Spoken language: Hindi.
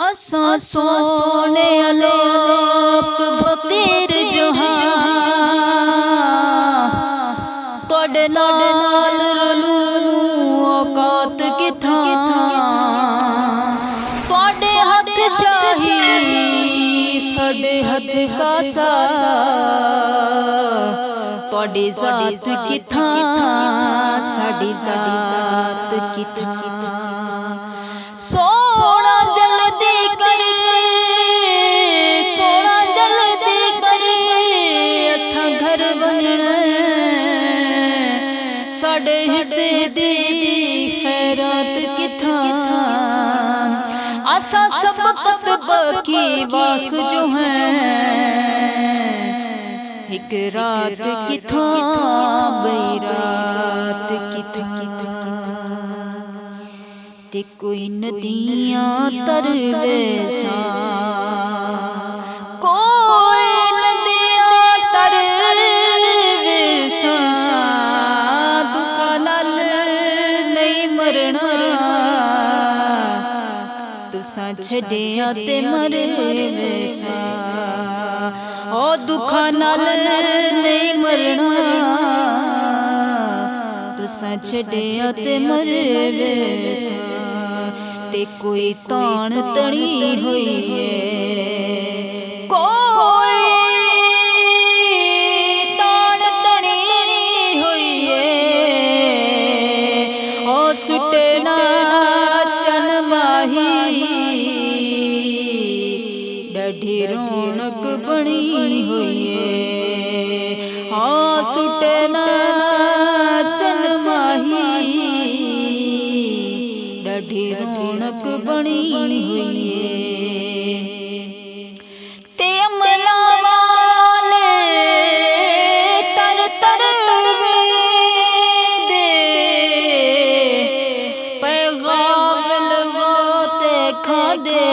असा सोने आलोक फकीर जहां तोड़े नाल रलू औकात किथां तोड़े हथ शाही साडे हथ कासा तोड़ी जात किथां साडी जात किथां सोना जल्दी कर सोना जल्दी कर असा घर बनना साडे हिस्से दी खैरात किथां असा सबकत बाकी वास जो है एक रात किथां बई रात किथां ते कोई नदियां तरवेसा कोई नदियां तरवेसा दुखा नाल नहीं मरना तुसा छड़िया ते मरवेसा ओ दुखा नाल नहीं मरना तुसा छड़िया ते मरवेसा ते कोई तान तणी हुई है कोई तान तणी हुई है ओ सुटना चन माही डढ़ी रौनक बनी हुई है हाँ सुटना चन माही डढ़ी रौनक बनी हुई है ते अमला वाले तर तर दे पैगाम लगाते खा दे